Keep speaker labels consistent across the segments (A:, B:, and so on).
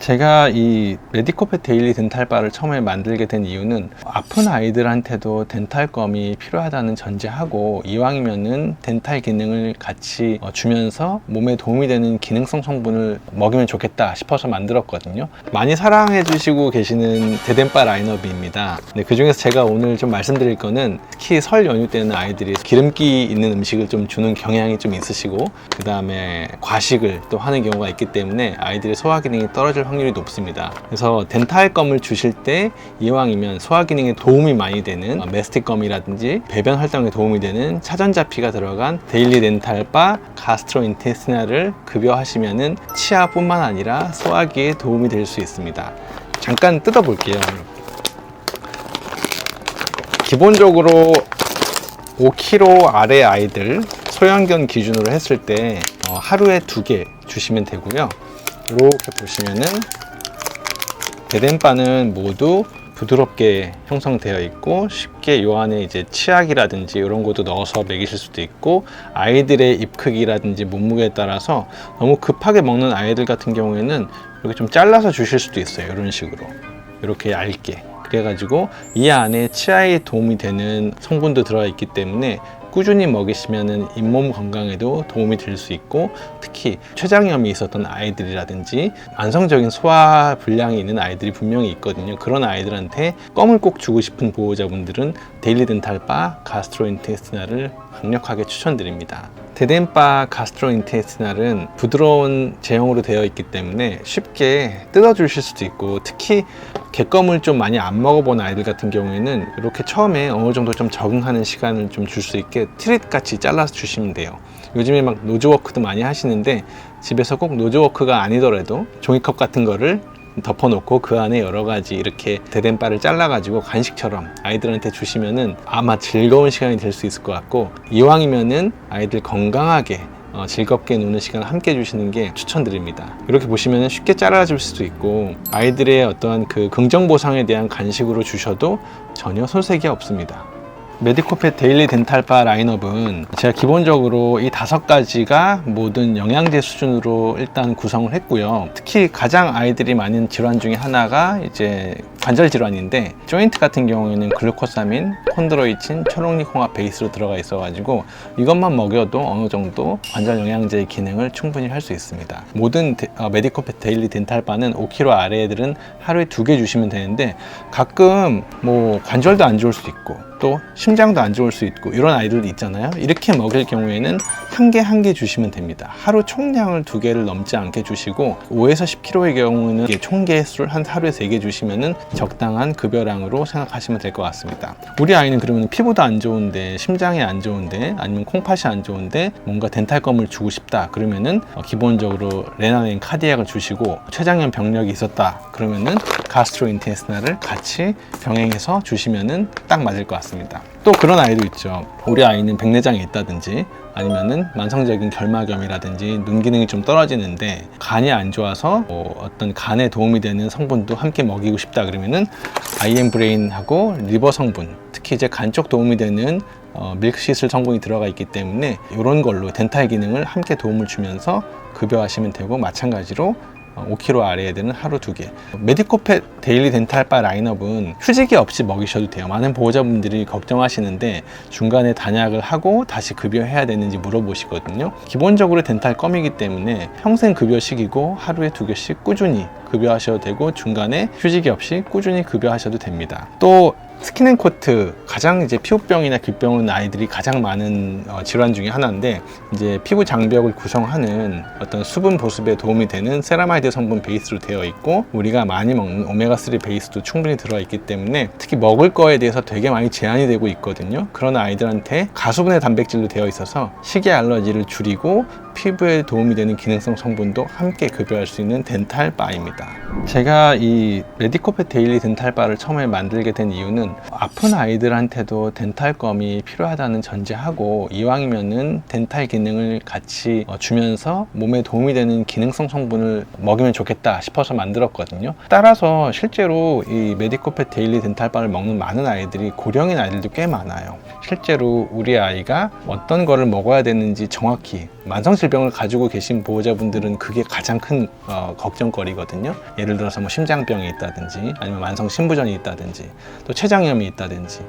A: 제가 이 메디코펫 데일리 덴탈바를 처음에 만들게 된 이유는 아픈 아이들한테도 덴탈검이 필요하다는 전제하고 이왕이면은 덴탈 기능을 같이 주면서 몸에 도움이 되는 기능성 성분을 먹이면 좋겠다 싶어서 만들었거든요. 많이 사랑해 주시고 계시는 데덴바 라인업입니다. 네, 그 중에서 제가 오늘 좀 말씀드릴 거는 특히 설 연휴 때는 아이들이 기름기 있는 음식을 좀 주는 경향이 좀 있으시고 그 다음에 과식을 또 하는 경우가 있기 때문에 아이들의 소화 기능이 떨어질 확률이 높습니다. 그래서 덴탈검을 주실 때 이왕이면 소화 기능에 도움이 많이 되는 메스틱검이라든지 배변 활동에 도움이 되는 차전자피가 들어간 데일리 덴탈바 가스트로인테스티널을 급여하시면은 치아뿐만 아니라 소화기에 도움이 될 수 있습니다. 잠깐 뜯어 볼게요. 기본적으로 5kg 아래 아이들 소형견 기준으로 했을 때 하루에 2개 주시면 되고요. 이렇게 보시면은 데덴바는 모두 부드럽게 형성되어 있고 쉽게 요 안에 이제 치약이라든지 이런 것도 넣어서 먹이실 수도 있고 아이들의 입 크기라든지 몸무게에 따라서 너무 급하게 먹는 아이들 같은 경우에는 이렇게 좀 잘라서 주실 수도 있어요. 이런 식으로 이렇게 얇게 그래가지고 이 안에 치아에 도움이 되는 성분도 들어가 있기 때문에 꾸준히 먹이시면 잇몸 건강에도 도움이 될 수 있고 특히 췌장염이 있었던 아이들이라든지 만성적인 소화 불량이 있는 아이들이 분명히 있거든요. 그런 아이들한테 껌을 꼭 주고 싶은 보호자분들은 데일리 덴탈바 가스트로인테스티널을 강력하게 추천드립니다. 데덴바 가스트로인테스티널은 부드러운 제형으로 되어 있기 때문에 쉽게 뜯어 주실 수도 있고 특히 개껌을 좀 많이 안 먹어본 아이들 같은 경우에는 이렇게 처음에 어느 정도 좀 적응하는 시간을 좀 줄 수 있게 트릿 같이 잘라서 주시면 돼요. 요즘에 막 노즈워크도 많이 하시는데 집에서 꼭 노즈워크가 아니더라도 종이컵 같은 거를 덮어놓고 그 안에 여러 가지 이렇게 데덴바를 잘라가지고 간식처럼 아이들한테 주시면은 아마 즐거운 시간이 될 수 있을 것 같고 이왕이면은 아이들 건강하게 즐겁게 노는 시간을 함께 해주시는 게 추천드립니다. 이렇게 보시면 쉽게 잘라줄 수도 있고 아이들의 어떠한 그 긍정 보상에 대한 간식으로 주셔도 전혀 손색이 없습니다. 메디코펫 데일리 덴탈바 라인업은 제가 기본적으로 이 5가지가 모든 영양제 수준으로 일단 구성을 했고요. 특히 가장 아이들이 많은 질환 중에 하나가 이제 관절 질환인데 조인트 같은 경우에는 글루코사민, 콘드로이친, 초록잎 홍합 베이스로 들어가 있어가지고 이것만 먹여도 어느 정도 관절 영양제의 기능을 충분히 할 수 있습니다. 모든 메디코펫 데일리 덴탈바는 5kg 아래 애들은 하루에 2개 주시면 되는데 가끔 뭐 관절도 안 좋을 수 있고 또 심장도 안 좋을 수 있고 이런 아이들도 있잖아요. 이렇게 먹일 경우에는 한 개 주시면 됩니다. 하루 총량을 2개를 넘지 않게 주시고 5에서 10kg의 경우는 총 개수를 한 하루에 3개 주시면은 적당한 급여량으로 생각하시면 될 것 같습니다. 우리 아이는 그러면 피부도 안 좋은데 심장이 안 좋은데 아니면 콩팥이 안 좋은데 뭔가 덴탈검을 주고 싶다 그러면은 기본적으로 레나렌 카디약을 주시고 췌장염 병력이 있었다 그러면은 가스트로인테스티널을 같이 병행해서 주시면은 딱 맞을 것 같습니다. 또 그런 아이도 있죠. 우리 아이는 백내장이 있다든지 아니면은 만성적인 결막염이라든지 눈 기능이 좀 떨어지는데 간이 안 좋아서 어떤 간에 도움이 되는 성분도 함께 먹이고 싶다 그러면은 아이엠브레인하고 리버 성분 특히 이제 간 쪽 도움이 되는 밀크시슬 성분이 들어가 있기 때문에 이런 걸로 덴탈 기능을 함께 도움을 주면서 급여하시면 되고 마찬가지로 5kg 아래 애들은 하루 2개. 메디코펫 데일리 덴탈바 라인업은 휴지기 없이 먹이셔도 돼요. 많은 보호자분들이 걱정하시는데 중간에 단약을 하고 다시 급여해야 되는지 물어보시거든요. 기본적으로 덴탈 껌이기 때문에 평생 급여식이고 하루에 2개씩 꾸준히 급여하셔도 되고 중간에 휴지기 없이 꾸준히 급여하셔도 됩니다. 또 스킨앤코트 가장 이제 피부병이나 귓병 온 아이들이 가장 많은 질환 중에 하나인데 이제 피부 장벽을 구성하는 어떤 수분 보습에 도움이 되는 세라마이드 성분 베이스로 되어 있고 우리가 많이 먹는 오메가3 베이스도 충분히 들어있기 때문에 특히 먹을 거에 대해서 되게 많이 제한이 되고 있거든요. 그런 아이들한테 가수분해 단백질로 되어 있어서 식이 알러지를 줄이고 피부에 도움이 되는 기능성 성분도 함께 급여할 수 있는 덴탈바입니다. 제가 이 메디코펫 데일리 덴탈바를 처음에 만들게 된 이유는 아픈 아이들한테도 덴탈검이 필요하다는 전제하고 이왕이면은 덴탈 기능을 같이 주면서 몸에 도움이 되는 기능성 성분을 먹이면 좋겠다 싶어서 만들었거든요. 따라서 실제로 이 메디코펫 데일리 덴탈바를 먹는 많은 아이들이 고령인 아이들도 꽤 많아요. 실제로 우리 아이가 어떤 거를 먹어야 되는지 정확히 만성질병을 가지고 계신 보호자분들은 그게 가장 큰 걱정거리거든요. 예를 들어서 뭐 심장병이 있다든지 아니면 만성 신부전이 있다든지 또 췌장염이 있다든지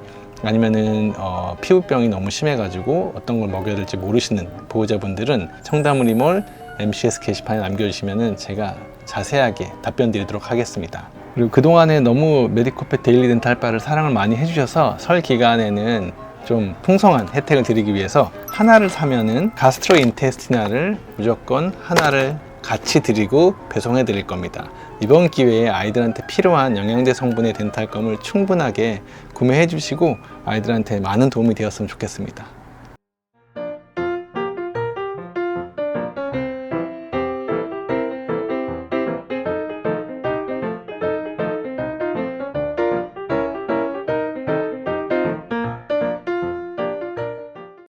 A: 아니면은 피부병이 너무 심해가지고 어떤 걸 먹여야 될지 모르시는 보호자분들은 청담우리몰 MCS 게시판에 남겨주시면은 제가 자세하게 답변 드리도록 하겠습니다. 그리고 그동안에 너무 메디코펫 데일리 덴탈 바를 사랑을 많이 해주셔서 설 기간에는 좀 풍성한 혜택을 드리기 위해서 하나를 사면은 가스트로인테스티나를 무조건 하나를 같이 드리고 배송해 드릴 겁니다. 이번 기회에 아이들한테 필요한 영양제 성분의 덴탈검을 충분하게 구매해 주시고 아이들한테 많은 도움이 되었으면 좋겠습니다.